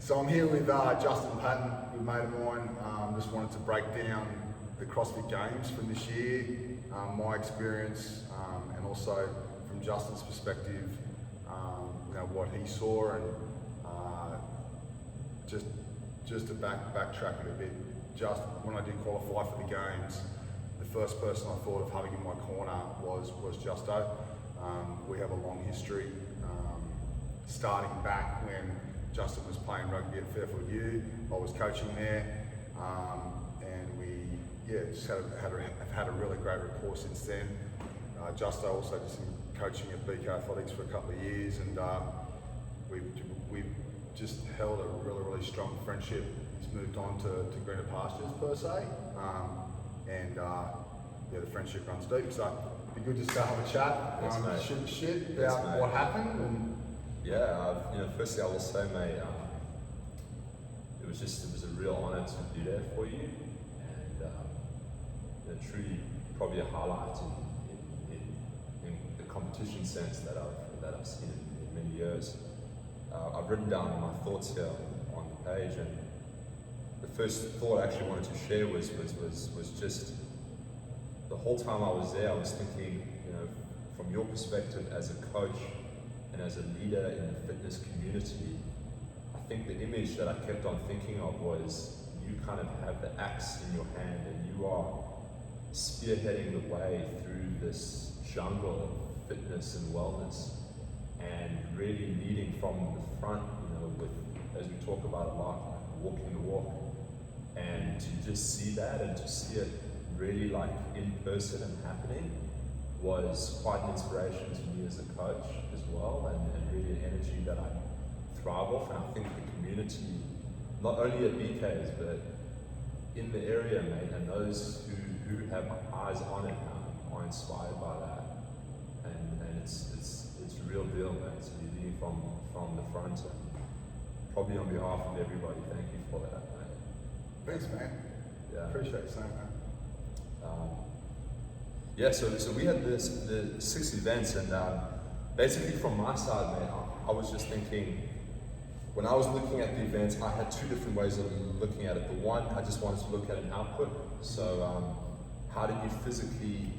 So I'm here with Justin Paton, a good mate of mine. Just wanted to break down the CrossFit Games from this year, my experience, and also from Justin's perspective, what he saw, and just to backtrack it a bit. Just when I did qualify for the games, the first person I thought of having in my corner was Justo. We have a long history, starting back when Justin was playing rugby at Fairfield U. I was coaching there, and we just have had a really great rapport since then. Justo also did some coaching at BK Athletics for a couple of years, and we've just held a really strong friendship. He's moved on to greener pastures per se, and the friendship runs deep. So it'd be good just to have a chat, shoot the shit about what happened. And firstly I will say, mate, it was a real honour to be there for you, and truly probably a highlight in the competition sense that I've seen in many years. I've written down my thoughts here on the page, and the first thought I actually wanted to share was just the whole time I was there, I was thinking, from your perspective as a coach and as a leader in the fitness community, I think the image that I kept on thinking of was you kind of have the axe in your hand and you are spearheading the way through this jungle of fitness and wellness, and really leading from the front, with, as we talk about a lot, like walking the walk. And to just see that and to see it really like in person and happening was quite an inspiration to me as a coach as well, and really an energy that I thrive off. And I think the community, not only at BK's, but in the area, mate, and those who have eyes on it are inspired by that. And it's a real deal, mate, to be leading from the front. And probably on behalf of everybody, thank you for that, mate. Thanks, man. Yeah. Appreciate you saying that. So we had the 6 events, and basically from my side, mate, I was just thinking, when I was looking at the events, I had 2 different ways of looking at it. The one, I just wanted to look at an output. So how did you physically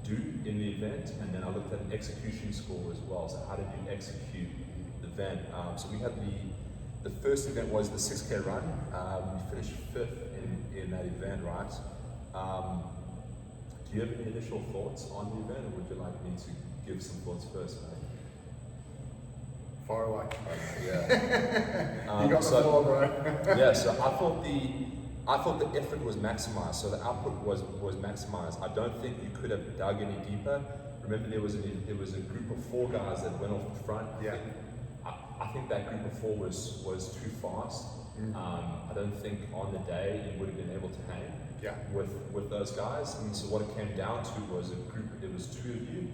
do in the event? And then I looked at an execution score as well. So how did you execute the event? So we had the first event was the 6K run. We finished 5th in that event, right? Do you have any initial thoughts on the event, or would you like me to give some thoughts first, mate? Far away. Yeah. You got the floor, bro. Yeah, so I thought the effort was maximized, so the output was maximized. I don't think you could have dug any deeper. Remember, there was a group of 4 guys that went off the front. Yeah. I think that group of 4 was too fast. I don't think on the day you would have been able to hang with those guys. And so what it came down to was it was 2 of you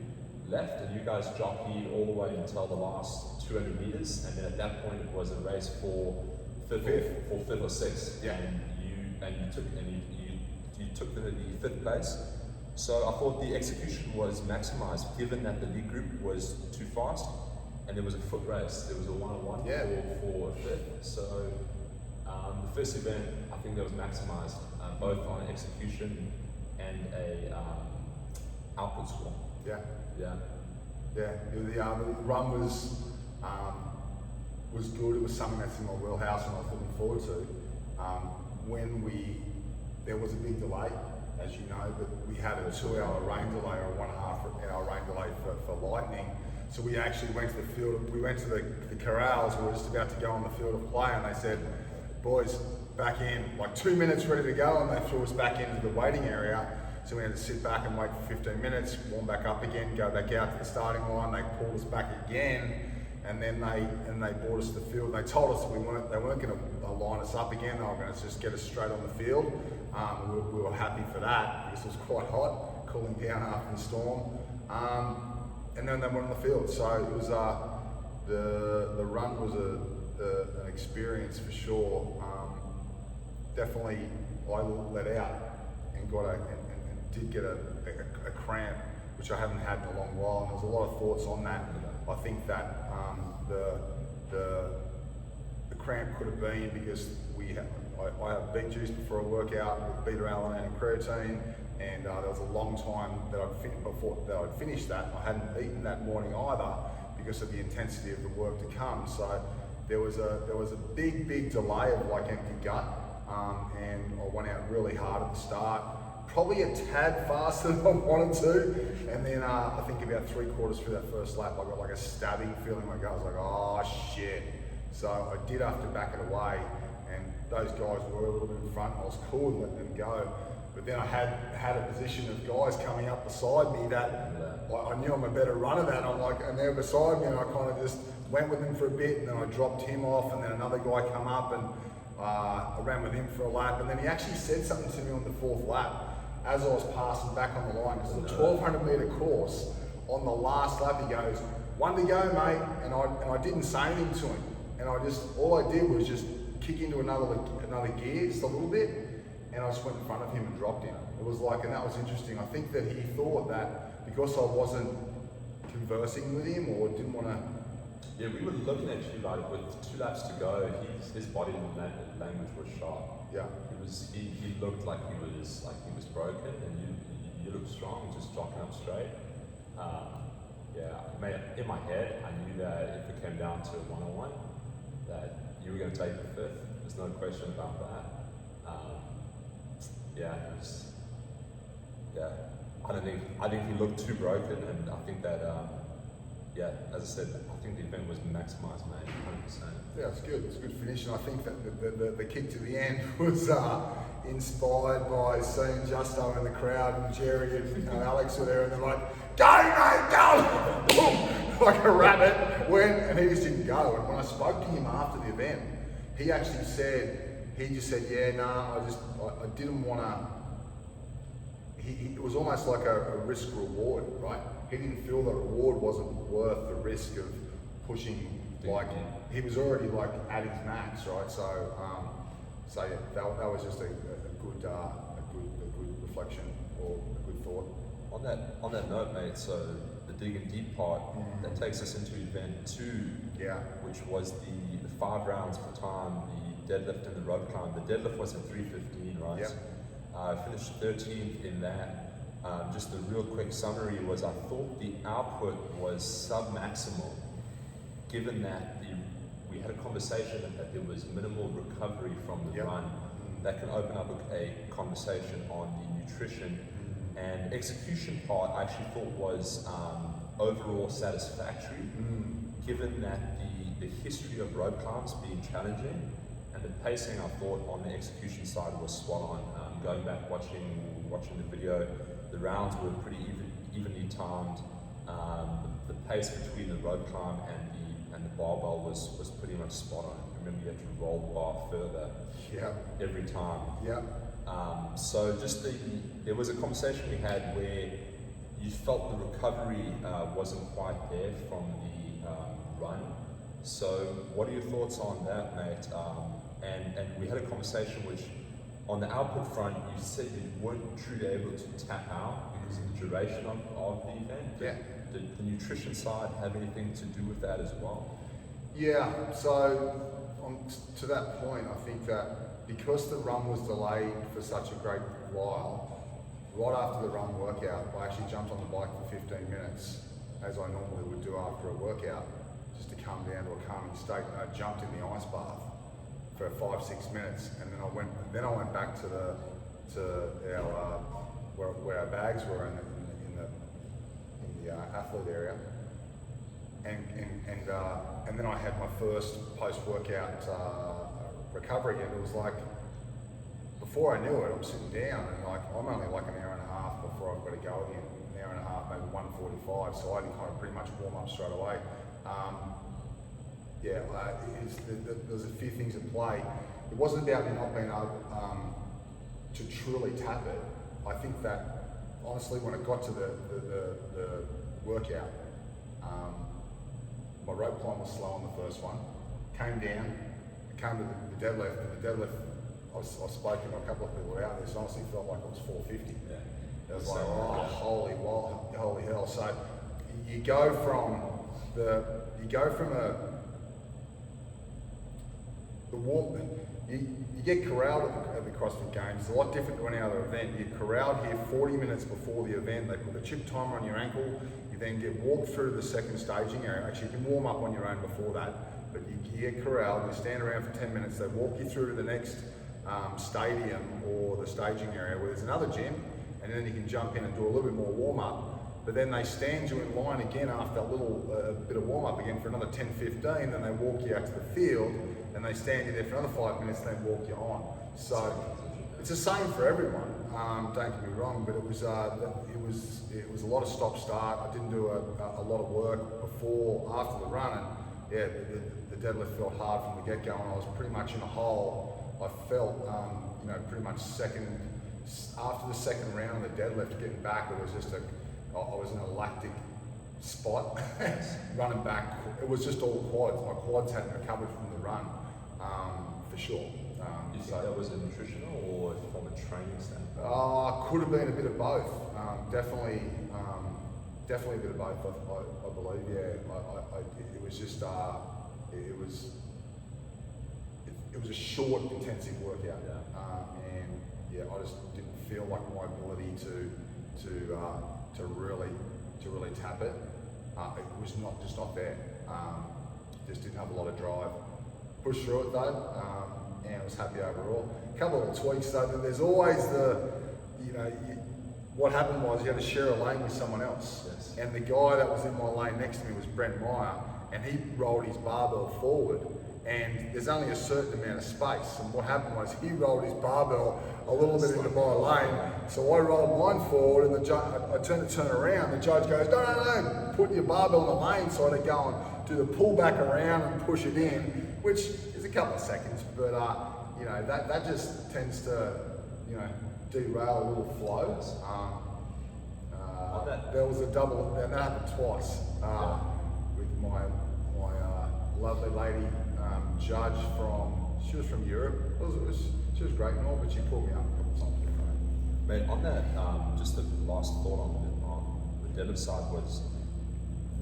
left, and you guys jockeyed all the way until the last 200 meters, and then at that point it was a race for fifth or sixth. Yeah. And you took the 5th place. So I thought the execution was maximized, given that the lead group was too fast, and there was a foot race. There was a 1-on-1 for 5th. So the first event, I think that was maximized, both on execution and a output score. Yeah. Yeah. The run was good. It was something that's in my wheelhouse, and I was looking forward to. There was a big delay, as you know, but we had a 2-hour rain delay or a 1.5-hour rain delay for lightning. So we actually went to the field. We went to the corrals. We were just about to go on the field of play, and they said, "Boys, back in." Like 2 minutes ready to go, and they threw us back into the waiting area. So we had to sit back and wait for 15 minutes, warm back up again, go back out to the starting line. They pulled us back again, and then they brought us to the field. They told us they weren't going to line us up again. They were going to just get us straight on the field. We were happy for that because it was quite hot, cooling down after the storm. And then they went on the field. So it was the run was an experience for sure. Definitely, I let out and did get a cramp, which I haven't had in a long while. And there was a lot of thoughts on that. I think that the cramp could have been because I have beet juice before a workout with beta-alanine and creatine, and there was a long time that I'd finished that. I hadn't eaten that morning either because of the intensity of the work to come. So there was a big delay of like empty gut, and I went out really hard at the start. Probably a tad faster than I wanted to, and then I think about 3/4 through that first lap, I got like a stabbing feeling. I was like, oh shit. So I did have to back it away, and those guys were a little bit in front. I was cool with letting them go, but then I had a position of guys coming up beside me that I knew I'm a better runner than. And they're beside me, and I kind of just went with him for a bit, and then I dropped him off, and then another guy come up, and I ran with him for a lap, and then he actually said something to me on the 4th lap as I was passing back on the line, because it's a 1,200 metre course. On the last lap, he goes, "One to go, mate," and I didn't say anything to him, and all I did was just kick into another gear just a little bit, and I just went in front of him and dropped him. It was like, and that was interesting. I think that he thought that because I wasn't conversing with him or didn't want to. Yeah, we were looking at you like with 2 laps to go. His body language was sharp. Yeah. He looked like he was broken, and you looked strong, just jogging up straight. In my head, I knew that if it came down to a 1-on-1, that you were going to take the 5th. There's no question about that. I think he looked too broken, and I think that as I said, I think the event was maximised, mate, 100%. Yeah, it's good. It's a good finish, and I think that the kick to the end was inspired by seeing Justo in the crowd, and Jerry and Alex were there, and they're like, "Go, mate, go!" Boom, like a rabbit went, and he just didn't go. And when I spoke to him after the event, he actually said, "Yeah, nah, I didn't want to." It was almost like a risk reward, right? He didn't feel the reward wasn't worth the risk of pushing. Like he was already like at his max, right? So yeah, that was just a good reflection or a good thought. On that note, mate. So the dig and deep part that takes us into event 2, which was the 5 rounds per time, the deadlift and the rope climb. The deadlift was at 315, right? Yeah. I finished 13th in that. Just a real quick summary was I thought the output was sub-maximal, given that we had a conversation that there was minimal recovery from the run. That can open up a conversation on the nutrition and execution part. I actually thought was overall satisfactory, given that the history of rope climbs being challenging, and the pacing I thought on the execution side was spot on. Going back watching the video, the rounds were pretty evenly timed. The pace between the rope climb and the barbell was pretty much spot on. Remember, you had to roll the bar further every time. So there was a conversation we had where you felt the recovery wasn't quite there from the run. So what are your thoughts on that, mate? And we had a conversation which, on the output front, you said you weren't truly able to tap out because of the duration of the event. Did the nutrition side have anything to do with that as well? Yeah, so to that point, I think that because the run was delayed for such a great while, right after the run workout, I actually jumped on the bike for 15 minutes, as I normally would do after a workout, just to come down to a calming state. And I jumped in the ice bath for 5-6 minutes, and then I went back to our where our bags were in the athlete area, and then I had my first post-workout recovery, and it was like, before I knew it, I'm sitting down, and like I'm only like an hour and a half before I've got to go again, an hour and a half, maybe 1:45, so I can kind of pretty much warm up straight away. There's a few things at play. It wasn't about me not being able to truly tap it. I think that honestly, when it got to the workout, my rope climb was slow on the first one. Came down, came to the deadlift, and the deadlift, I was spoken to a couple of people out there, so honestly felt like it was 450. It was like, holy hell. So you go from you get corralled at the CrossFit Games. It's a lot different to any other event. You're corralled here 40 minutes before the event. They put the chip timer on your ankle. You then get walked through the second staging area. Actually, you can warm up on your own before that, but you get corralled. You stand around for 10 minutes. They walk you through to the next stadium or the staging area where there's another gym, and then you can jump in and do a little bit more warm up. But then they stand you in line again after a little bit of warm up again for another 10-15, then they walk you out to the field, and they stand you there for another 5 minutes, and they walk you on. So it's the same for everyone. Don't get me wrong, but it was a lot of stop start. I didn't do a lot of work before, after the run, and yeah, the deadlift felt hard from the get go, and I was pretty much in a hole. I felt pretty much after the second round of the deadlift, getting back, it was just I was in a lactic spot, running back. It was just all quads. My quads hadn't recovered from the run, for sure. You think that was a nutritional or from a training standpoint? Could have been a bit of both. Definitely a bit of both. I believe. Yeah. It was just it was a short, intensive workout, and yeah, I just didn't feel like my ability to really tap it. It was just not there. Just didn't have a lot of drive. Pushed through it though, and I was happy overall. A couple of little tweaks though. There's always what happened was you had to share a lane with someone else, yes. And the guy that was in my lane next to me was Brent Meyer, and he rolled his barbell forward. And there's only a certain amount of space. And what happened was he rolled his barbell a little bit into my lane. So I rolled mine forward, and I turned to turn around. The judge goes, no, put your barbell in the lane. So I had to go and do the pull back around and push it in, which is a couple of seconds. But that just tends to derail a little flows. There was a double, and that happened twice with my lovely lady. Judge she was from Europe. She was great and all, but she pulled me up a couple of times. Mate, on that, just the last thought on the deadlift side was,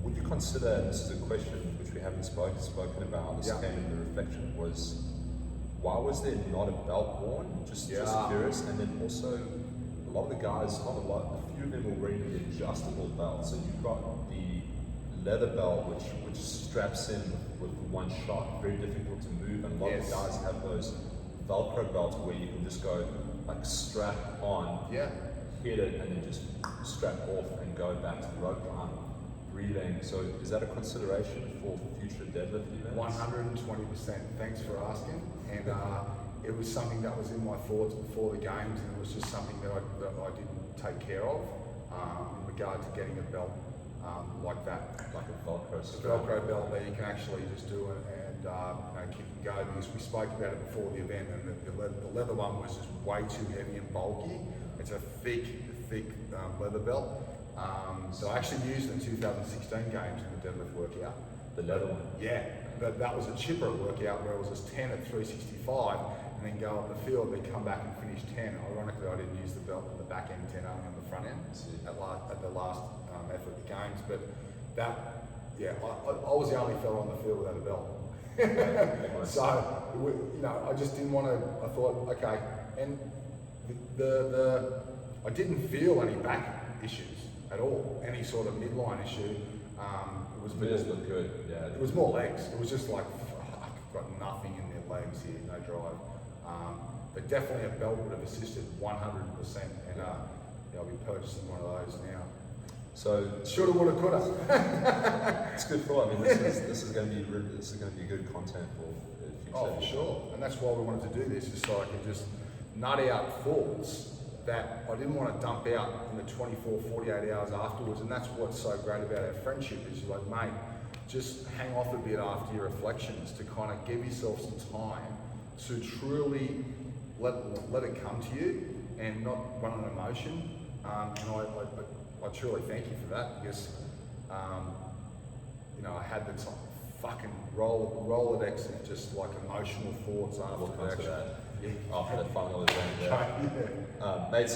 would you consider, and this is a question which we haven't spoken about, this came in the reflection, was why was there not a belt worn? Just curious. And then also, a lot of the guys, a few of them were wearing the adjustable belt. So you've got the leather belt which straps in with one shot, very difficult to move, and a lot of the guys have those Velcro belts where you can just go like strap on, hit it, and then just strap off and go back to the rope climb, breathing. So is that a consideration for future deadlift events? 120%. Thanks for asking. And it was something that was in my thoughts before the games, and it was just something that I didn't take care of in regard to getting a belt like that. Like a Velcro strap. A Velcro belt that you can actually just do it and kick and go, because we spoke about it before the event, and the leather one was just way too heavy and bulky. It's a thick leather belt. So I actually used it in 2016 games in the deadlift workout. The leather one? Yeah, but that was a chipper workout where it was just 10 at 365, and then go up the field, then come back and finish 10. Ironically, I didn't use the belt at the back end, 10 only on the front end at the last effort of the games. But that, I was the only fella on the field without a belt. So, I just didn't want to. I thought, okay, and I didn't feel any back issues at all, any sort of midline issue. It just looked good. Yeah. It was more legs. It was just like, I've got nothing in their legs here, no drive. But definitely a belt would have assisted 100%, and I'll be purchasing one of those now. So shoulda, woulda, coulda. It's good thought. I mean, this is going to be good content for future. Oh, for sure. And that's why we wanted to do this, is so I could just nut out thoughts that I didn't want to dump out in the 24, 48 hours afterwards. And that's what's so great about our friendship, is you're like, mate, just hang off a bit after your reflections to kind of give yourself some time to truly let it come to you and not run on emotion. And I truly thank you for that, because I had the time, fucking Rolodex of just like emotional thoughts after We'll come to that. Yeah. After the final event. Yeah. Mate,